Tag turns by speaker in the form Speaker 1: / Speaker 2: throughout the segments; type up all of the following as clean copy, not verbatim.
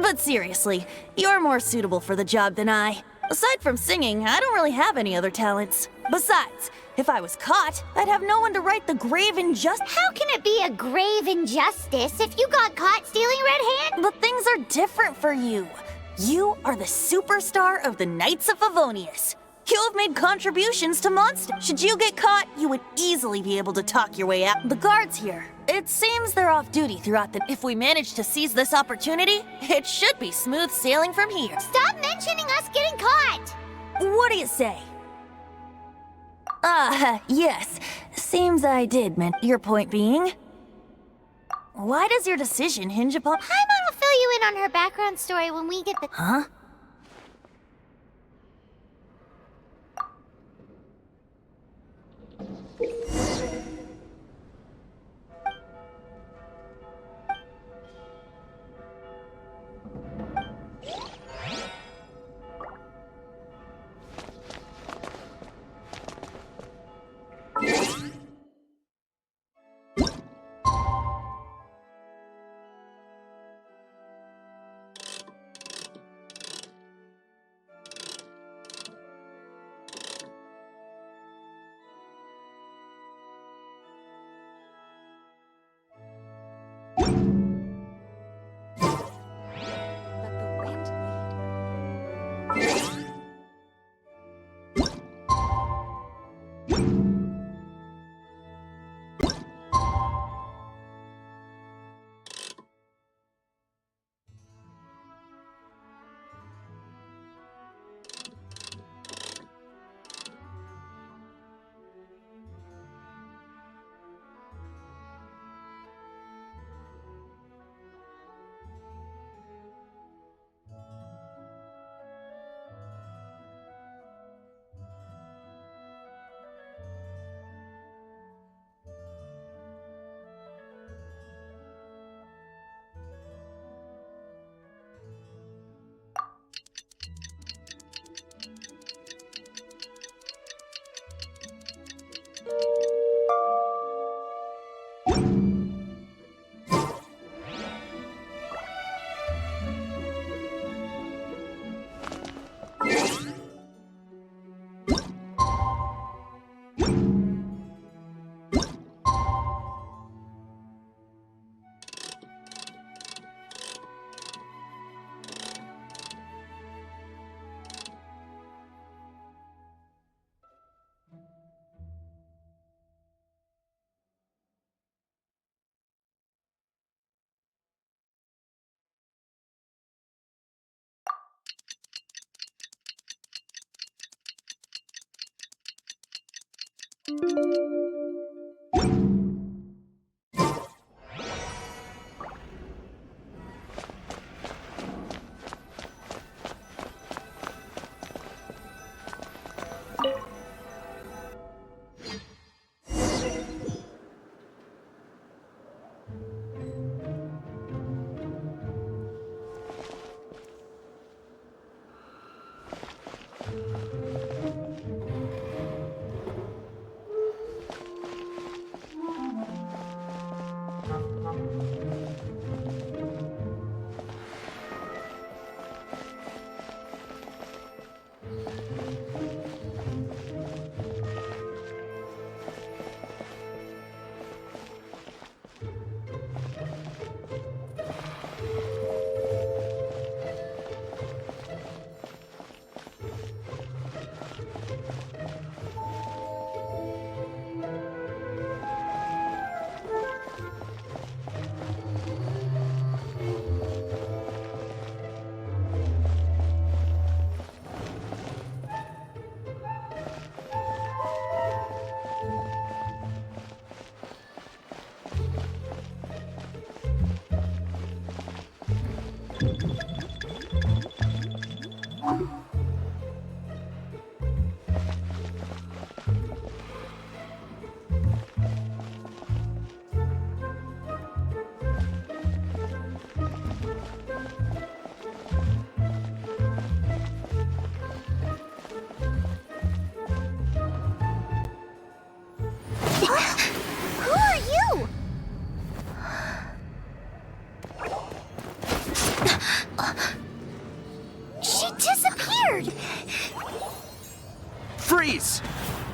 Speaker 1: But seriously, you're more suitable for the job than I. Aside from singing, I don't really have any other talents. Besides, if I was caught, I'd have no one to right the grave injustice.
Speaker 2: How can it be a grave injustice if you got caught stealing Red Hand?
Speaker 1: But things are different for you. You are the superstar of the Knights of Favonius. You have made contributions to monsters. Should you get caught, you would easily be able to talk your way out. The guards here, it seems they're off duty throughout the... If we manage to seize this opportunity, it should be smooth sailing from here.
Speaker 2: Stop mentioning us getting caught!
Speaker 1: What do you say? Yes. Seems I did mention. Your point being? Why does your decision hinge upon...
Speaker 2: Paimon will fill you in on her background story when we get the...
Speaker 1: Huh?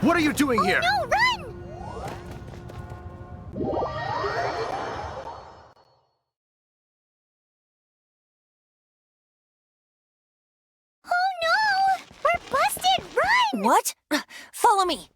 Speaker 3: What are you doing here?
Speaker 2: No, run! Oh no! We're busted! Run!
Speaker 1: What? Follow me.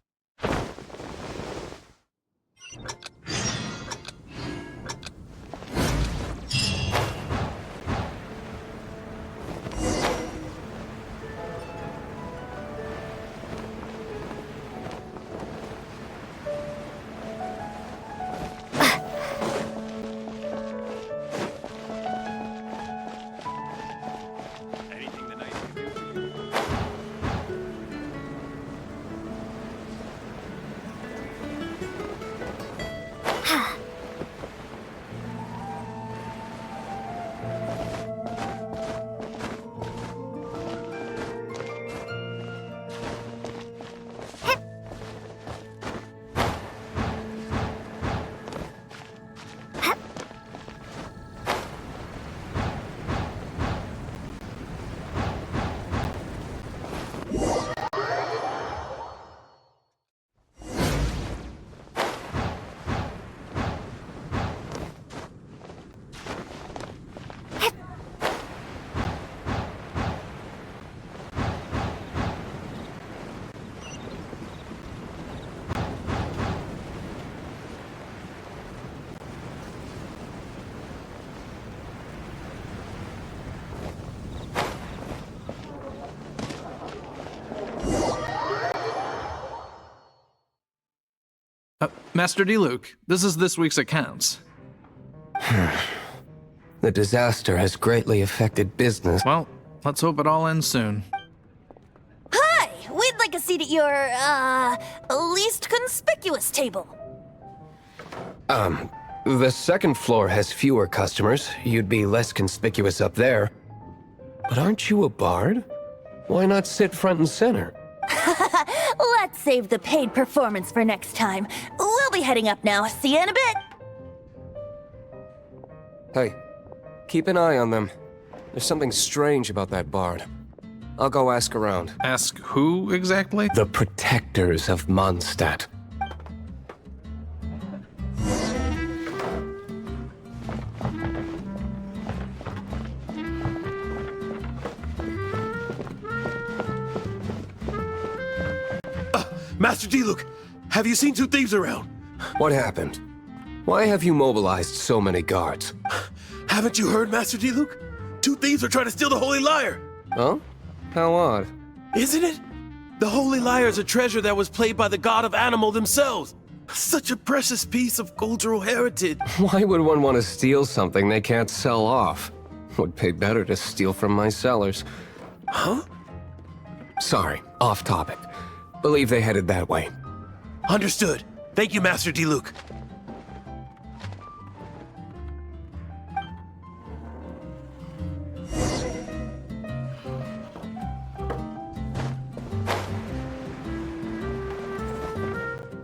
Speaker 4: Master D. Luke, this is this week's accounts.
Speaker 5: The disaster has greatly affected business.
Speaker 4: Well, let's hope it all ends soon.
Speaker 1: Hi! We'd like a seat at your, least conspicuous table.
Speaker 5: The second floor has fewer customers. You'd be less conspicuous up there. But aren't you a bard? Why not sit front and center?
Speaker 1: Let's save the paid performance for next time. We'll be heading up now. See you in a bit.
Speaker 5: Hey, keep an eye on them. There's something strange about that bard. I'll go ask around.
Speaker 4: Ask who exactly?
Speaker 5: The protectors of Mondstadt.
Speaker 3: Master D. Luke, have you seen two thieves around?
Speaker 5: What happened? Why have you mobilized so many guards?
Speaker 3: Haven't you heard, Master D. Luke? Two thieves are trying to steal the Holy Lyre.
Speaker 5: Huh? How odd.
Speaker 3: Isn't it? The Holy Lyre is a treasure that was played by the god of animal themselves. Such a precious piece of cultural heritage.
Speaker 5: Why would one want to steal something they can't sell off? Would pay better to steal from my sellers.
Speaker 3: Huh?
Speaker 5: Sorry, off topic. Believe they headed that way.
Speaker 3: Understood. Thank you, Master D. Luke.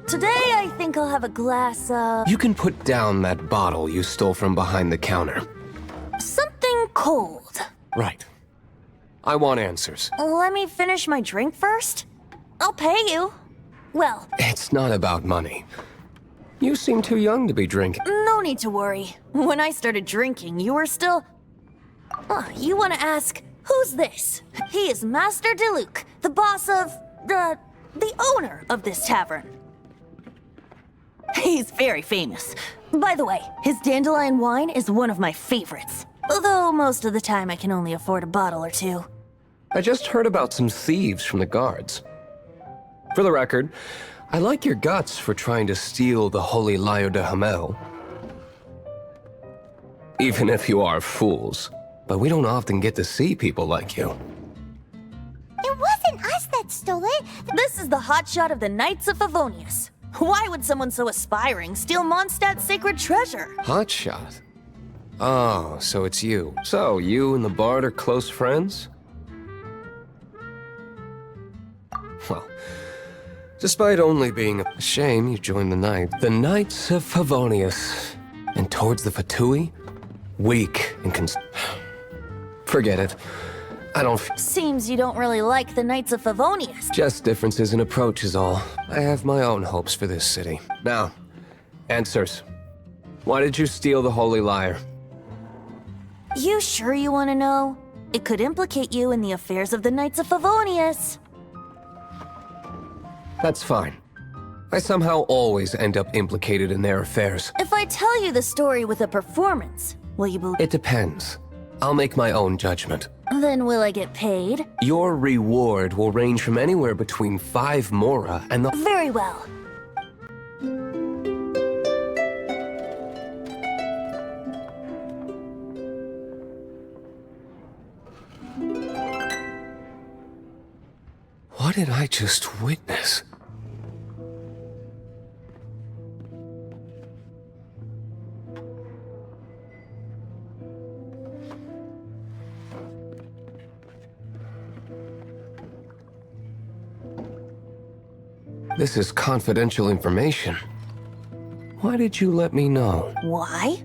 Speaker 1: Today, I think I'll have a glass of...
Speaker 5: You can put down that bottle you stole from behind the counter.
Speaker 1: something cold.
Speaker 5: Right. I want answers.
Speaker 1: Let me finish my drink first. I'll pay you. Well,
Speaker 5: It's not about money. You seem too young to be drinking.
Speaker 1: no need to worry. When I started drinking, you were still... you want to ask, who's this? He is Master D. Luke, the boss of... the owner of this tavern. He's very famous. By the way, his dandelion wine is one of my favorites. Although most of the time I can only afford a bottle or two.
Speaker 5: I just heard about some thieves from the guards. For the record, I like your guts for trying to steal the Holy Lyre de Hamel. Even if you are fools. But we don't often get to see people like you.
Speaker 2: It wasn't us that stole it.
Speaker 1: This is the hotshot of the Knights of Favonius. Why would someone so aspiring steal Mondstadt's sacred treasure?
Speaker 5: Hotshot? Oh, so it's you. So, you and the bard are close friends? Well, despite only being a shame you joined the Knights of Favonius. And towards the Fatui? Weak and Forget it. I don't...
Speaker 1: Seems you don't really like the Knights of Favonius.
Speaker 5: Just differences in approach is all. I have my own hopes for this city. Now, answers. Why did you steal the Holy Lyre?
Speaker 1: You sure you want to know? It could implicate you in the affairs of the Knights of Favonius.
Speaker 5: That's fine. I somehow always end up implicated in their affairs.
Speaker 1: If I tell you the story with a performance, will you believe?
Speaker 5: It depends. I'll make my own judgment.
Speaker 1: Then will I get paid?
Speaker 5: Your reward will range from anywhere between 5 mora and the...
Speaker 1: Very well.
Speaker 5: What did I just witness? This is confidential information. Why did you let me know?
Speaker 1: Why?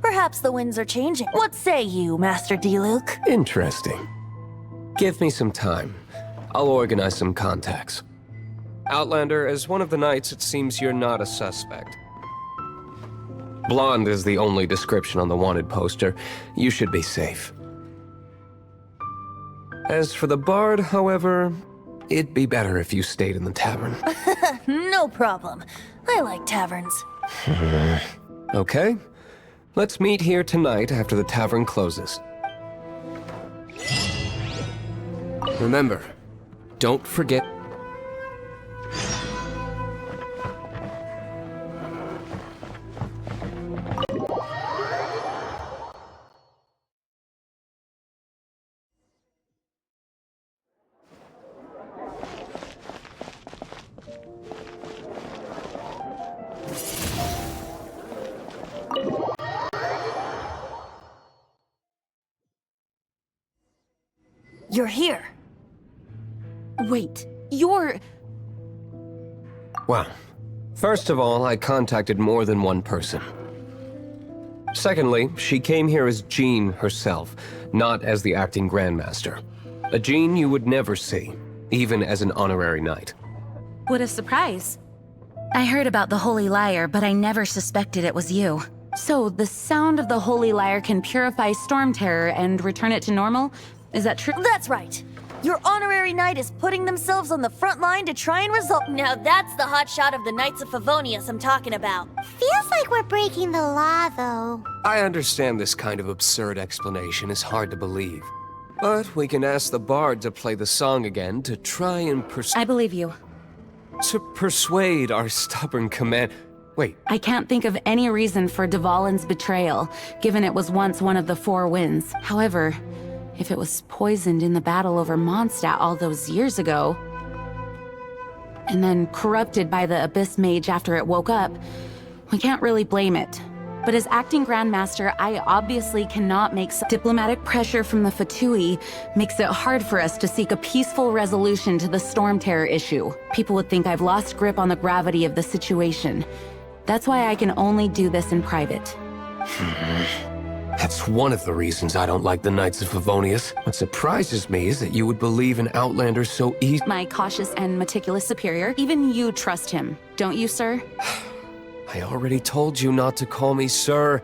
Speaker 1: Perhaps the winds are changing. What say you, Master D-Luke?
Speaker 5: Interesting. Give me some time. I'll organize some contacts. Outlander, as one of the knights, it seems you're not a suspect. Blonde is the only description on the wanted poster. You should be safe. As for the bard, however, it'd be better if you stayed in the tavern.
Speaker 1: No problem. I like taverns.
Speaker 5: Okay. Let's meet here tonight after the tavern closes. Remember, don't forget...
Speaker 1: You're here. Wait, you're...
Speaker 5: Well, first of all, I contacted more than one person. Secondly, she came here as Jean herself, not as the acting Grandmaster. A Jean you would never see, even as an honorary knight.
Speaker 6: What a surprise. I heard about the Holy Lyre, but I never suspected it was you. So, the sound of the Holy Lyre can purify Storm Terror and return it to normal? Is that true?
Speaker 1: That's right. Your honorary knight is putting themselves on the front line to try and resolve... Now that's the hot shot of the Knights of Favonius I'm talking about.
Speaker 2: Feels like we're breaking the law, though.
Speaker 5: I understand this kind of absurd explanation is hard to believe. But we can ask the bard to play the song again to try and
Speaker 6: I believe you.
Speaker 5: to persuade our stubborn command... Wait,
Speaker 6: I can't think of any reason for Dvalin's betrayal, given it was once one of the Four Winds. However, if it was poisoned in the battle over Mondstadt all those years ago, and then corrupted by the Abyss Mage after it woke up, we can't really blame it. But as acting Grandmaster, I obviously cannot make diplomatic pressure from the Fatui makes it hard for us to seek a peaceful resolution to the Storm Terror issue. People would think I've lost grip on the gravity of the situation. That's why I can only do this in private.
Speaker 5: that's one of the reasons I don't like the Knights of Favonius. What surprises me is that you would believe an outlander so easy.
Speaker 6: My cautious and meticulous superior, even you trust him, don't you, sir?
Speaker 5: I already told you not to call me sir.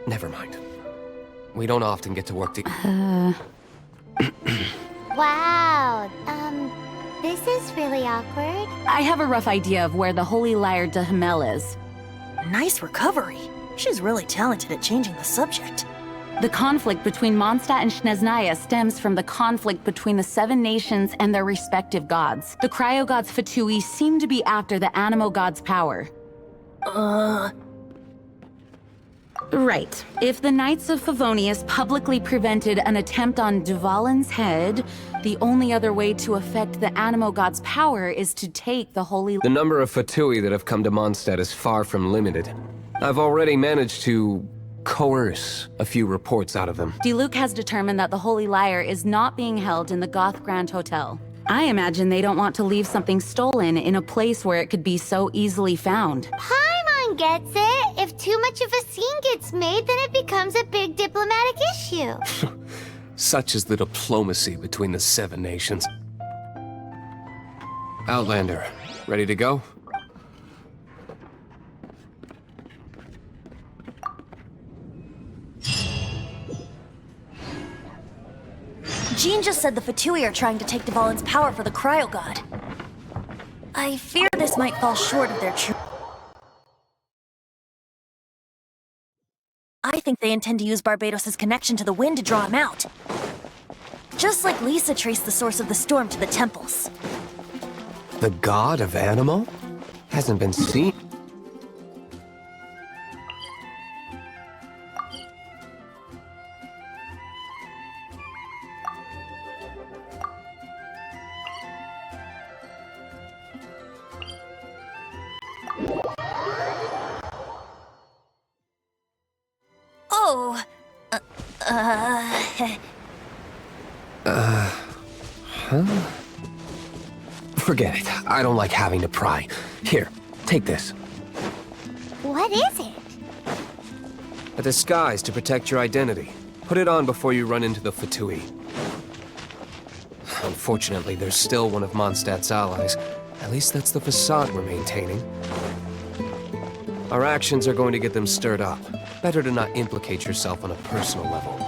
Speaker 5: Never mind. We don't often get to work together.
Speaker 2: Wow, this is really awkward.
Speaker 6: I have a rough idea of where the Holy Lyre de Himmel is.
Speaker 1: Nice recovery. She's really talented at changing the subject.
Speaker 6: The conflict between Mondstadt and Snezhnaya stems from the conflict between the Seven Nations and their respective gods. The cryo-gods Fatui seem to be after the Animo god's power. Right. If the Knights of Favonius publicly prevented an attempt on Dvalin's head, the only other way to affect the Animo god's power is to take the Holy...
Speaker 5: The number of Fatui that have come to Mondstadt is far from limited. I've already managed to coerce a few reports out of them.
Speaker 6: D-Luke has determined that the Holy Lyre is not being held in the Goth Grand Hotel. I imagine they don't want to leave something stolen in a place where it could be so easily found.
Speaker 2: Paimon gets it. If too much of a scene gets made, then it becomes a big diplomatic issue.
Speaker 5: Such is the diplomacy between the Seven Nations. Outlander, ready to go?
Speaker 1: Jean just said the Fatui are trying to take Dvalin's power for the Cryo God. I fear this might fall short of their true... I think they intend to use Barbados' connection to the wind to draw him out. Just like Lisa traced the source of the storm to the temples.
Speaker 5: The god of Animo? Hasn't been seen.
Speaker 1: Oh...
Speaker 5: Forget it. I don't like having to pry. Here, take this.
Speaker 2: What is it?
Speaker 5: A disguise to protect your identity. Put it on before you run into the Fatui. Unfortunately, there's still one of Mondstadt's allies. At least that's the facade we're maintaining. Our actions are going to get them stirred up. Better to not implicate yourself on a personal level.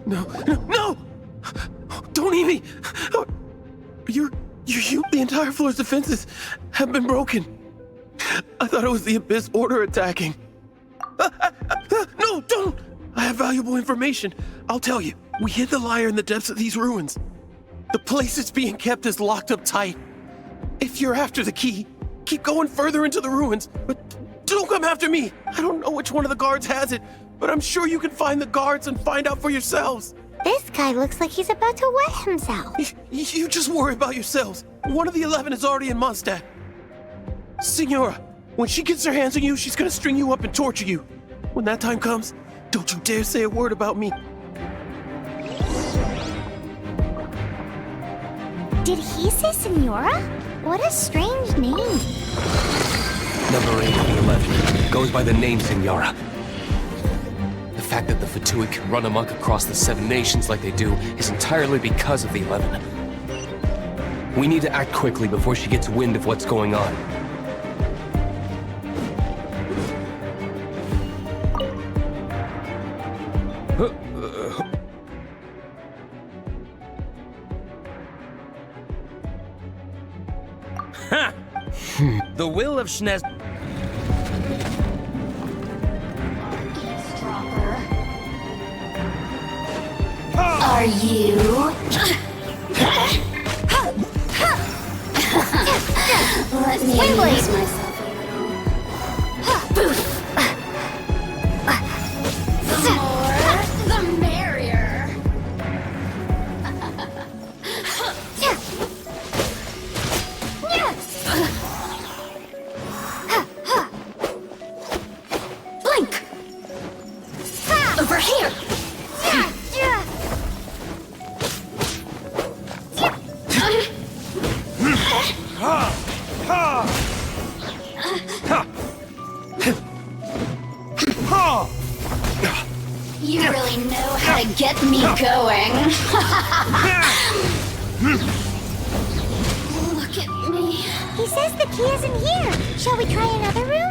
Speaker 3: No! Don't eat me! The entire floor's defenses have been broken. I thought it was the Abyss Order attacking. No, don't! I have valuable information. I'll tell you. We hid the lyre in the depths of these ruins. The place it's being kept is locked up tight. If you're after the key, keep going further into the ruins, but don't come after me. I don't know which one of the guards has it, but I'm sure you can find the guards and find out for yourselves.
Speaker 2: This guy looks like he's about to wet himself.
Speaker 3: You just worry about yourselves. One of the 11 is already in Mondstadt. Signora, when she gets her hands on you, she's gonna string you up and torture you. When that time comes, don't you dare say a word about me.
Speaker 2: Did he say Senora? What a strange name.
Speaker 5: Number 8 of the 11 goes by the name Signora. The fact that the Fatui can run amok across the Seven Nations like they do is entirely because of the 11. We need to act quickly before she gets wind of what's going on.
Speaker 7: The will of Schnez...
Speaker 2: Are you? Let me amuse myself a little. The more, the merrier.
Speaker 1: over here!
Speaker 2: You really know how to get me going. Look at me. He says the key isn't here. Shall we try another room?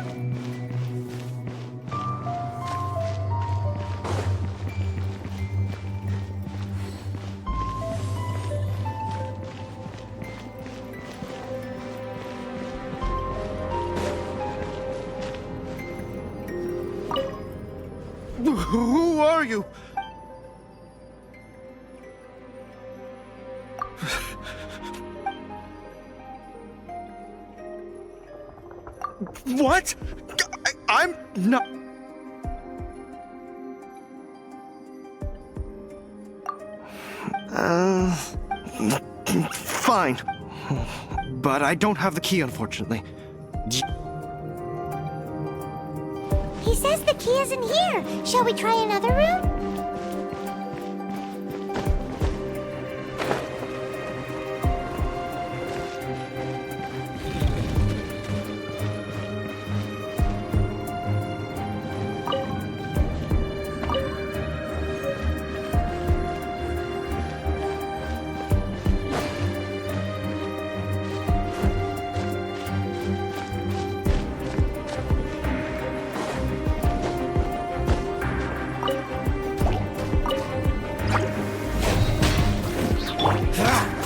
Speaker 3: Who are you? What? I'm not... Fine. But I don't have the key, unfortunately.
Speaker 2: He says the key isn't here. Shall we try another room?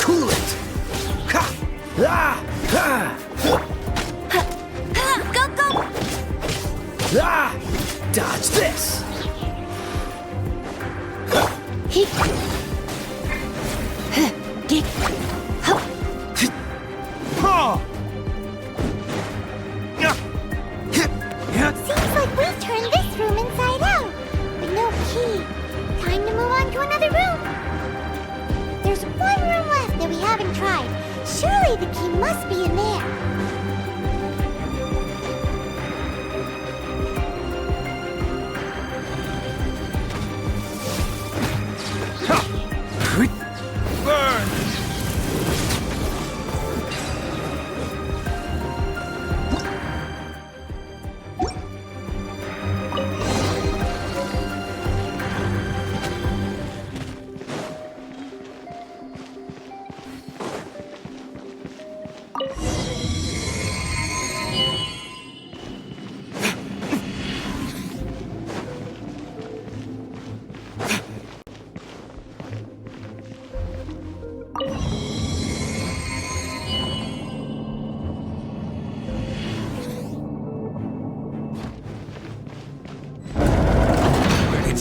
Speaker 7: Cool it! Ha! Ah! Ha!
Speaker 1: Go, go!
Speaker 7: Ah! Dodge this!
Speaker 2: Seems like we turned this room inside out. But no key. Time to move on to another room. There's one room left that we haven't tried. Surely the key must be in there.
Speaker 7: Burn!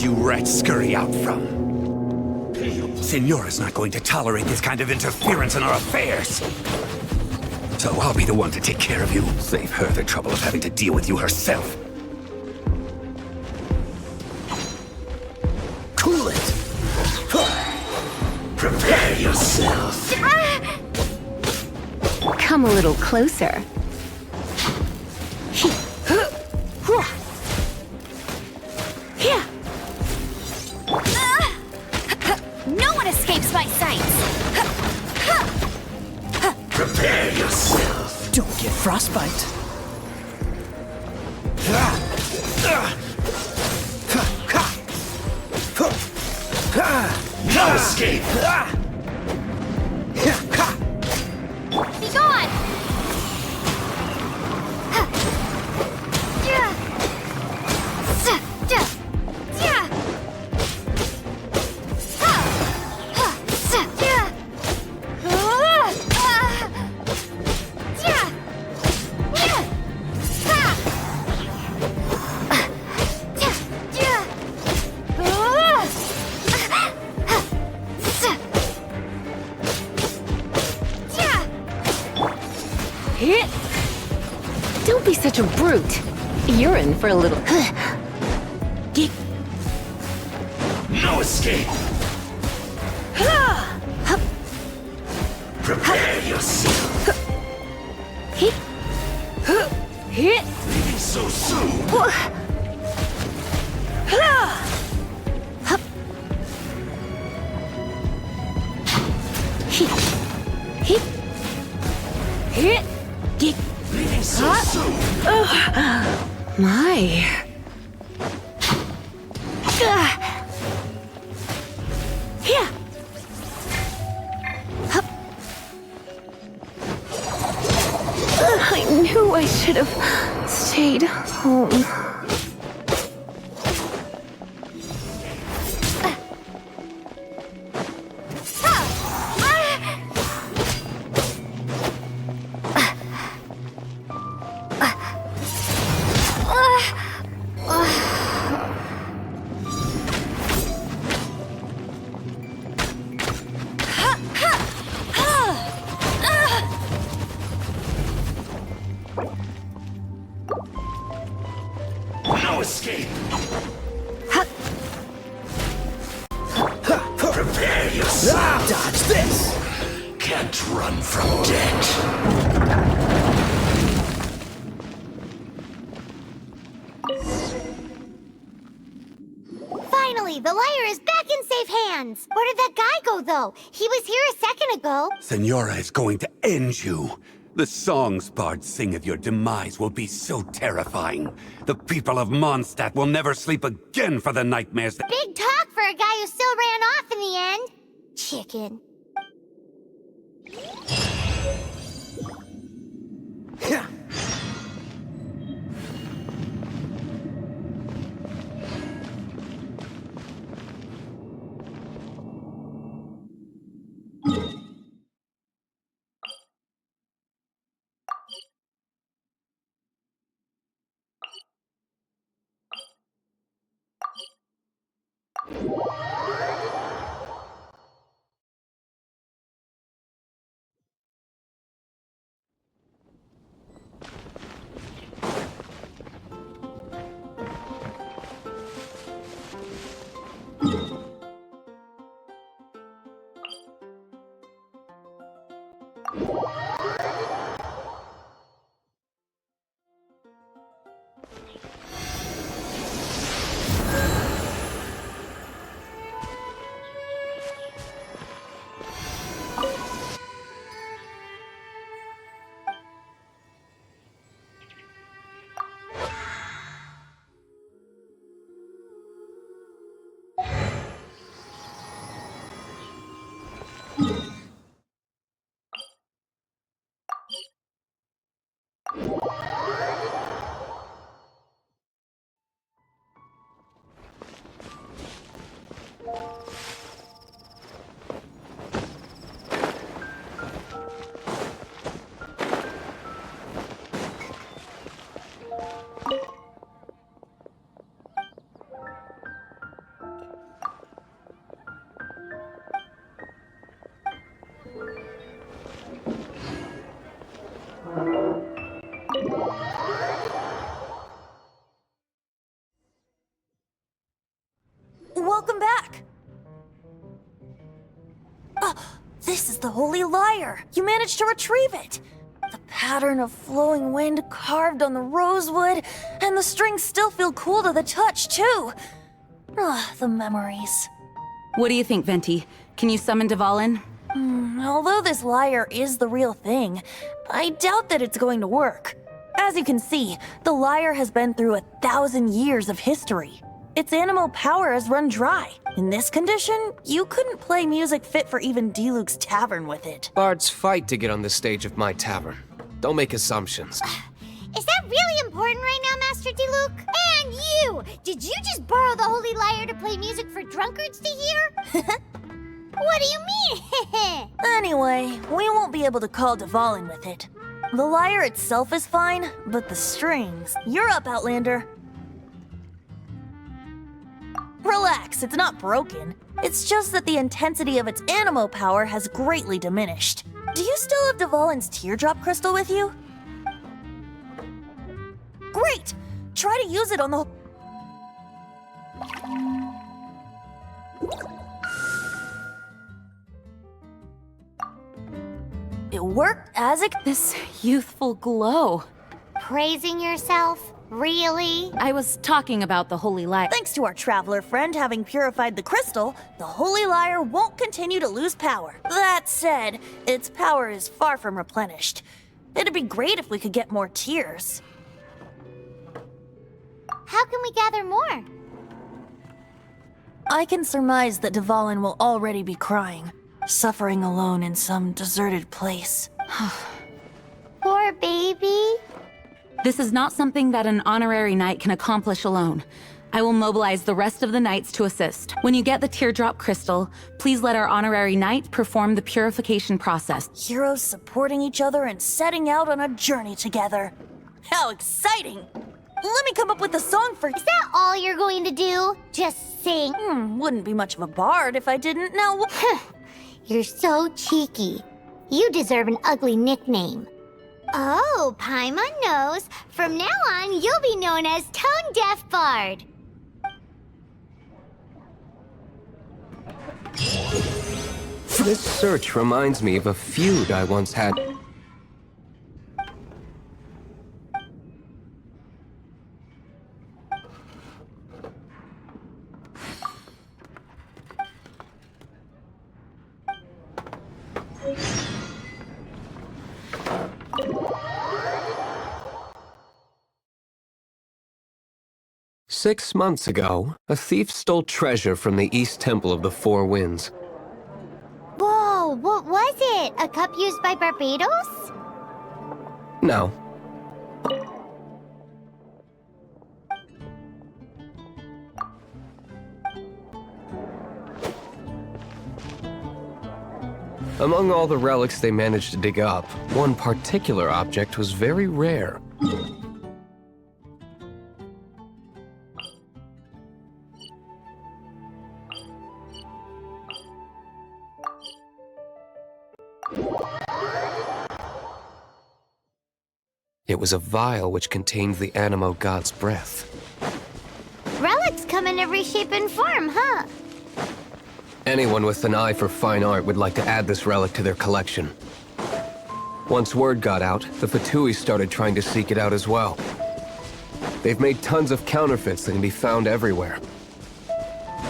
Speaker 8: You rats scurry out from? Signora's not going to tolerate this kind of interference in our affairs. So I'll be the one to take care of you. Save her the trouble of having to deal with you herself. Cool it! Prepare yourself!
Speaker 9: Come a little closer.
Speaker 1: No one escapes my sights!
Speaker 8: Prepare yourself!
Speaker 7: Don't get frostbite.
Speaker 8: No escape!
Speaker 2: Be gone!
Speaker 9: Don't be such a brute. You're in for a little...
Speaker 8: No escape! Prepare yourself! Leaving so soon!
Speaker 9: My.
Speaker 2: Yeah.
Speaker 9: I knew I should have stayed home.
Speaker 8: No escape! Prepare yourself!
Speaker 7: Dodge this!
Speaker 8: Can't run from death.
Speaker 2: Finally, the liar is back in safe hands. Where did that guy go, though? He was here a second ago.
Speaker 8: Senora is going to end you. The songs bards sing of your demise will be so terrifying. The people of Mondstadt will never sleep again for the nightmares that—
Speaker 2: Big talk for a guy who still ran off in the end. Chicken.
Speaker 1: Welcome back! This is the Holy Lyre! You managed to retrieve it! The pattern of flowing wind carved on the rosewood, and the strings still feel cool to the touch, too! The memories.
Speaker 6: What do you think, Venti? Can you summon Dvalin?
Speaker 1: Although this lyre is the real thing, I doubt that it's going to work. As you can see, the lyre has been through 1,000 years of history. Its animal power has run dry. In this condition, you couldn't play music fit for even Diluc's tavern with it.
Speaker 5: Bards fight to get on the stage of my tavern. Don't make assumptions.
Speaker 2: Is that really important right now, Master Diluc? And you! Did you just borrow the Holy Lyre to play music for drunkards to hear? What do you mean?
Speaker 1: Anyway, we won't be able to call Dvalin with it. The lyre itself is fine, but the strings... You're up, Outlander. Relax, it's not broken. It's just that the intensity of its animo power has greatly diminished. Do you still have Dvalin's teardrop crystal with you? Great! Try to use it on the... It worked as it...
Speaker 6: This youthful glow.
Speaker 2: Praising yourself? Really?
Speaker 6: I was talking about the Holy Light.
Speaker 1: Thanks to our traveler friend having purified the crystal, the Holy Lyre won't continue to lose power. That said, its power is far from replenished. It'd be great if we could get more tears.
Speaker 2: How can we gather more?
Speaker 1: I can surmise that Dvalin will already be crying, suffering alone in some deserted place.
Speaker 2: Poor baby.
Speaker 6: This is not something that an honorary knight can accomplish alone. I will mobilize the rest of the knights to assist. When you get the teardrop crystal, please let our honorary knight perform the purification process.
Speaker 1: Heroes supporting each other and setting out on a journey together. How exciting! Let me come up with a song for you.
Speaker 2: Is that all you're going to do? Just sing?
Speaker 1: Wouldn't be much of a bard if I didn't. Now,
Speaker 2: You're so cheeky. You deserve an ugly nickname. Oh, Paimon knows. From now on, you'll be known as Tone Deaf Bard.
Speaker 5: This search reminds me of a feud I once had. Six months ago, a thief stole treasure from the East Temple of the Four Winds.
Speaker 2: Whoa, what was it? A cup used by Barbados?
Speaker 5: No. Among all the relics they managed to dig up, one particular object was very rare. It was a vial which contained the Animo god's breath.
Speaker 2: Relics come in every shape and form, huh?
Speaker 5: Anyone with an eye for fine art would like to add this relic to their collection. Once word got out, the Fatui started trying to seek it out as well. They've made tons of counterfeits that can be found everywhere.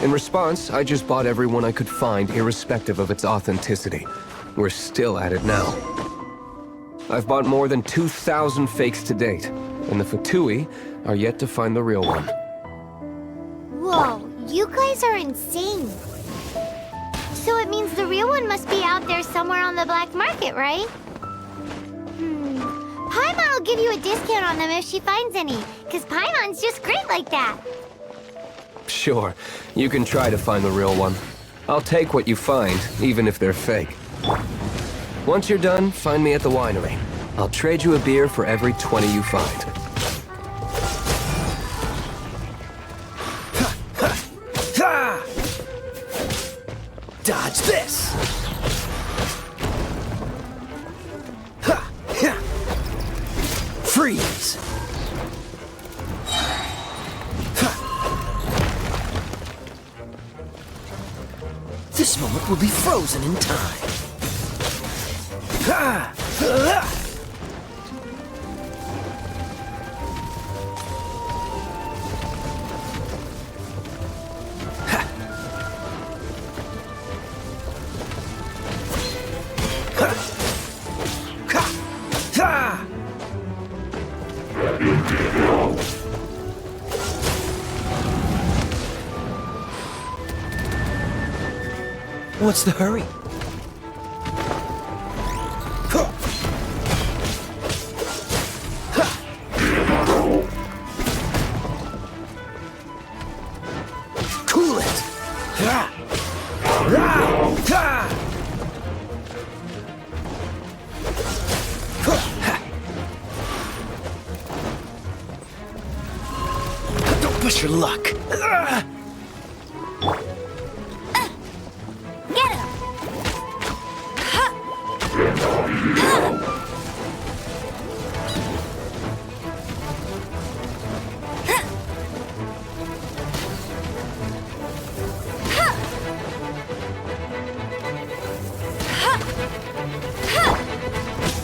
Speaker 5: In response, I just bought every one I could find, irrespective of its authenticity. We're still at it now. I've bought more than 2,000 fakes to date, and the Fatui are yet to find the real one.
Speaker 2: Whoa, you guys are insane. So it means the real one must be out there somewhere on the black market, right? Paimon will give you a discount on them if she finds any, because Paimon's just great like that.
Speaker 5: Sure, you can try to find the real one. I'll take what you find, even if they're fake. Once you're done, find me at the winery. I'll trade you a beer for every 20 you find.
Speaker 7: Ha! Dodge this! Ha! Ha! Freeze! Ha! This moment will be frozen in time. Ha! Ha! What's the hurry? Cool it! Don't push your luck.
Speaker 1: get him!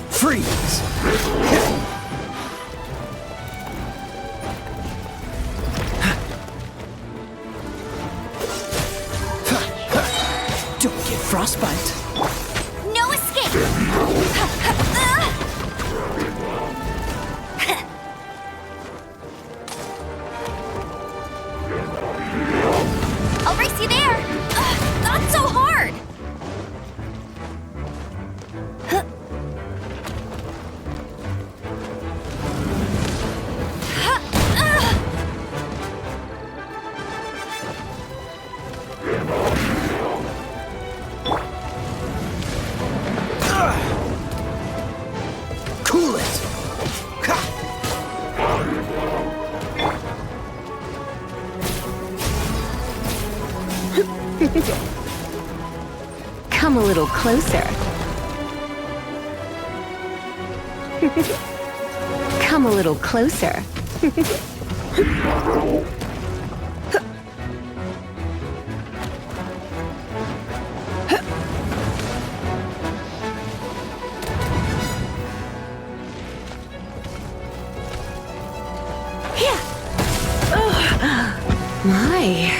Speaker 7: Freeze! Frostbite.
Speaker 2: No escape! I'll race you there! Not so hard!
Speaker 7: Cool it.
Speaker 9: Come a little closer. Come a little closer. My.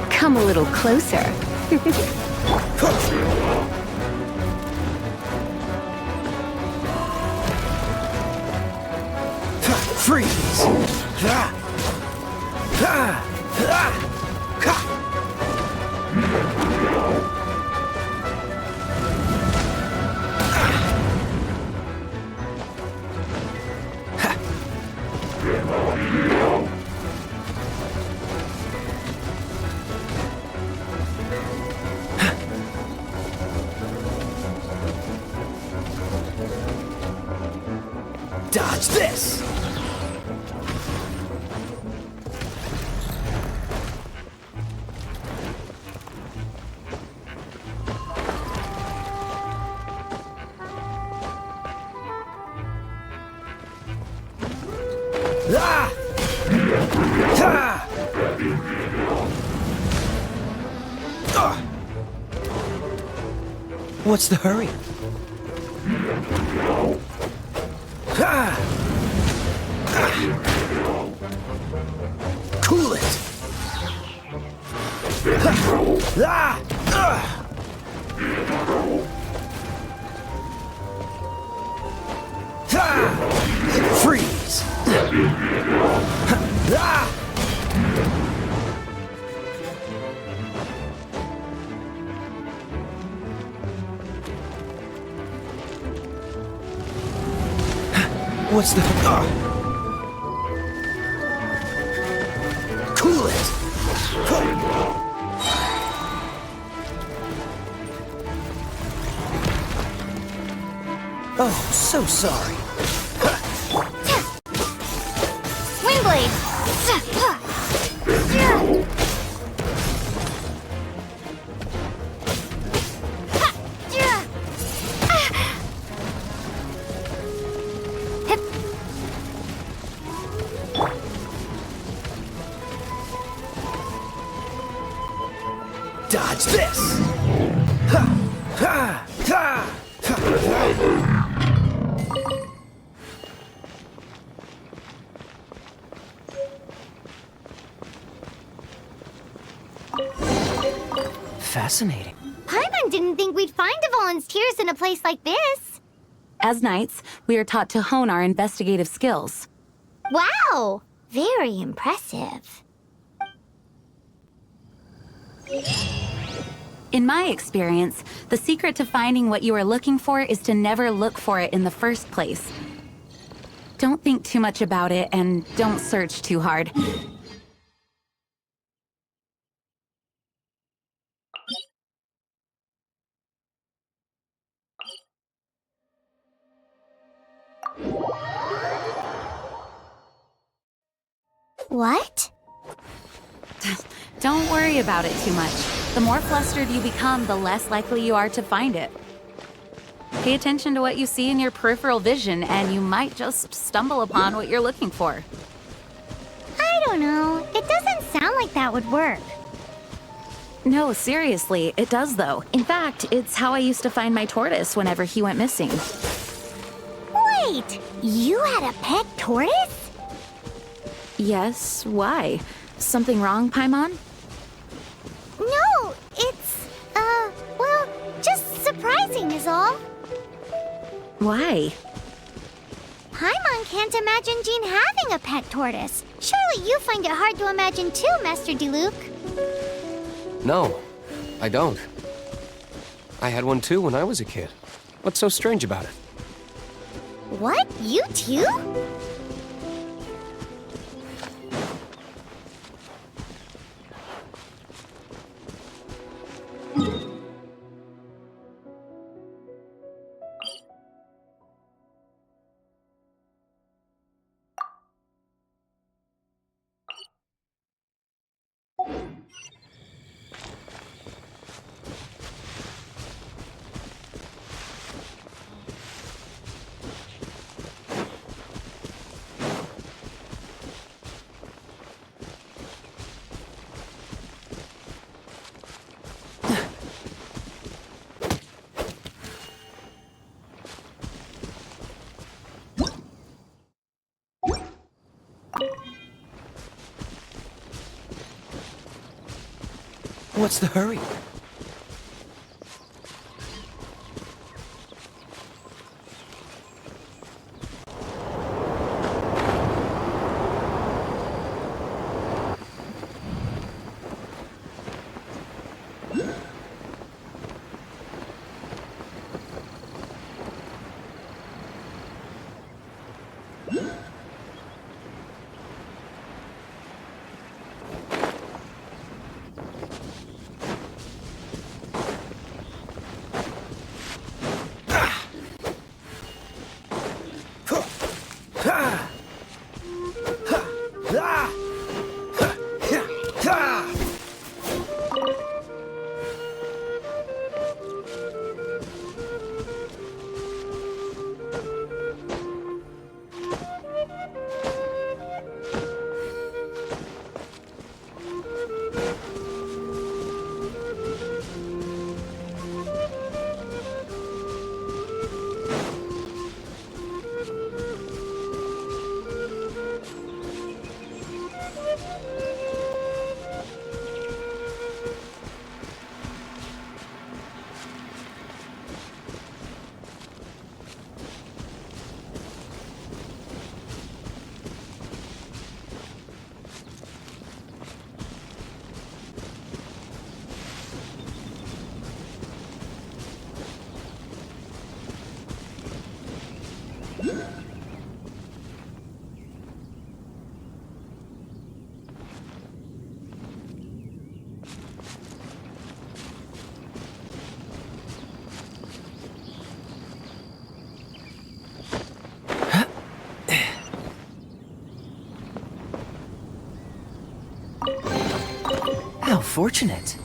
Speaker 9: Come a little closer.
Speaker 7: Freeze. Dodge this. Ah! Ah! Ah! What's the hurry? Ah! Ah! Cool it! Ah! Ah! Ah! Freeze! Ah! What's the... Cool it! Oh, so sorry.
Speaker 2: Swing blade!
Speaker 7: Dodge this! Ha! Ha! Ha! Fascinating.
Speaker 2: Paimon didn't think we'd find Devolin's tears in a place like this.
Speaker 6: As knights, we are taught to hone our investigative skills.
Speaker 2: Wow! Very impressive.
Speaker 6: In my experience, the secret to finding what you are looking for is to never look for it in the first place. Don't think too much about it and don't search too hard.
Speaker 2: What?
Speaker 6: Don't worry about it too much. The more flustered you become, the less likely you are to find it. Pay attention to what you see in your peripheral vision, and you might just stumble upon what you're looking for.
Speaker 2: I don't know. It doesn't sound like that would work.
Speaker 6: No, seriously, it does though. In fact, it's how I used to find my tortoise whenever he went missing.
Speaker 2: Wait, you had a pet tortoise?
Speaker 6: Yes, why? Something wrong, Paimon?
Speaker 2: No, it's, well, just surprising is all.
Speaker 6: Why?
Speaker 2: Paimon can't imagine Jean having a pet tortoise. Surely you find it hard to imagine too, Master Diluc.
Speaker 5: No, I don't. I had one too when I was a kid. What's so strange about it?
Speaker 2: What? You too?
Speaker 7: What's the hurry? How fortunate.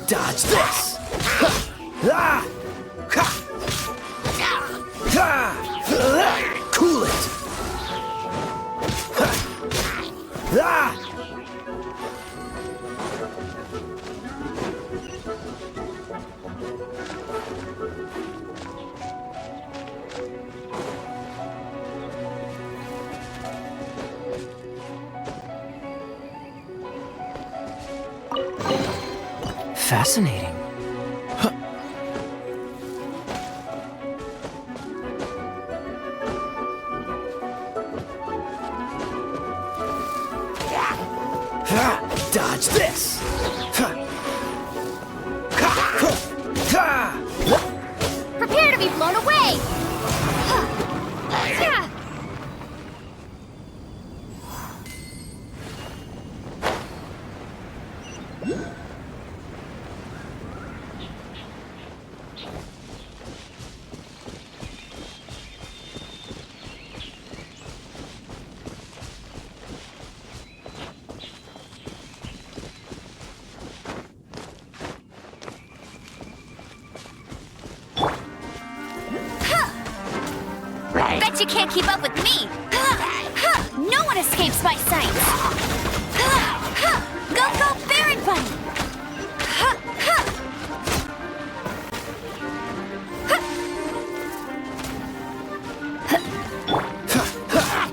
Speaker 7: Dodge this! Cool it! Fascinating. Huh. Dodge this!
Speaker 2: Prepare to be blown away! Bet you can't keep up with me! No one escapes my sight! Go, go, Baron Bunny!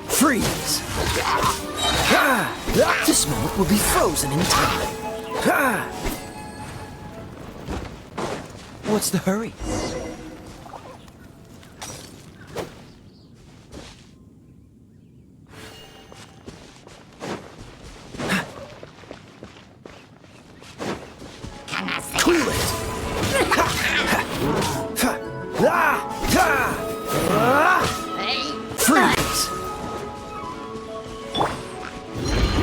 Speaker 7: Freeze! This moment will be frozen in time. What's the hurry? Cool it! Freeze!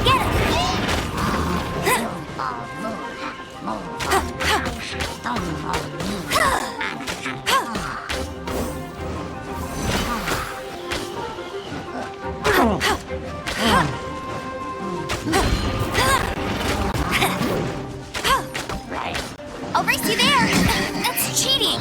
Speaker 2: Get it! I'll race you there! That's cheating!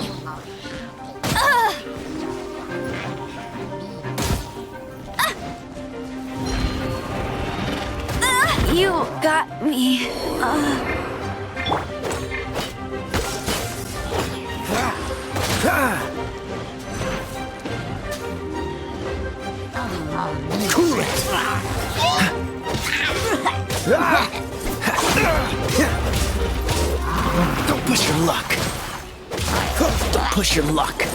Speaker 9: You got me.
Speaker 7: Cool it! Don't push your luck. Don't push your luck.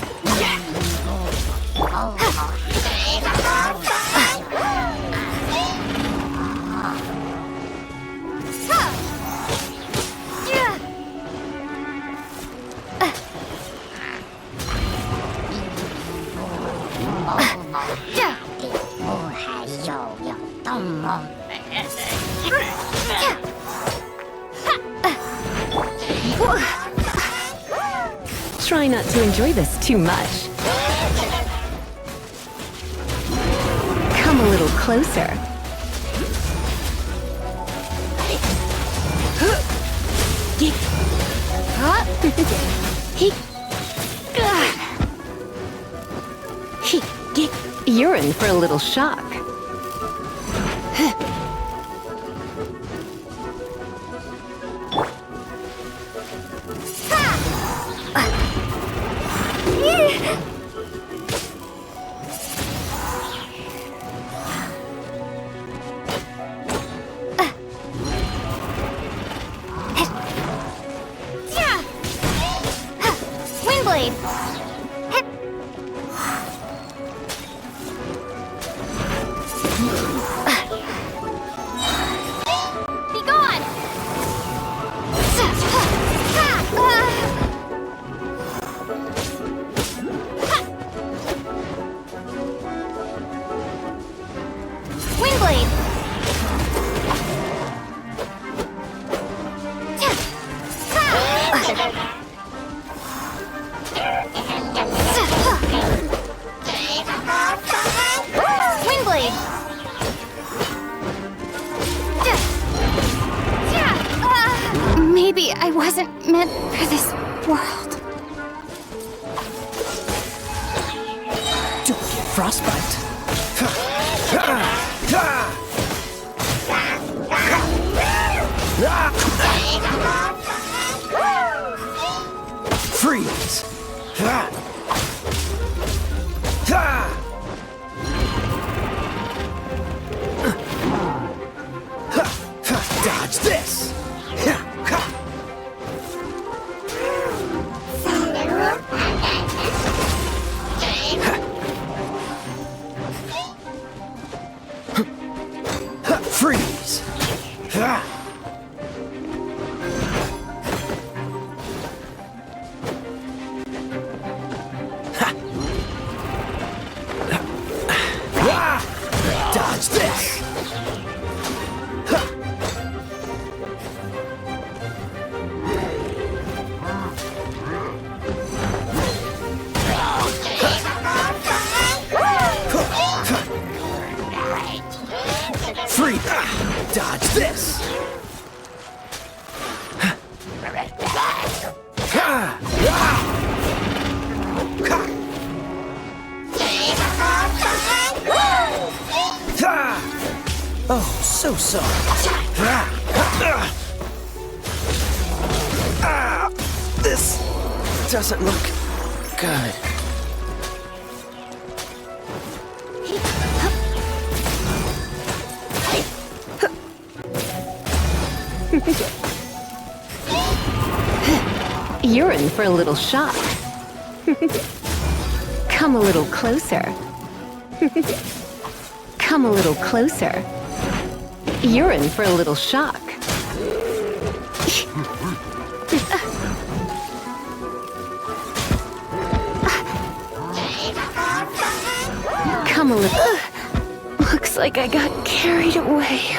Speaker 9: Try not to enjoy this too much. Come a little closer. You're in for a little shock.
Speaker 2: Windblade! Be gone! Windblade! Windblade! Maybe I wasn't meant for this world.
Speaker 7: Don't get frostbite. Freeze! Dodge this! Freeze! so soft. This doesn't look good.
Speaker 9: You're in for a little shock. Come a little closer. Come a little closer. You're in for a little shock. Come a little... Looks like I got carried away.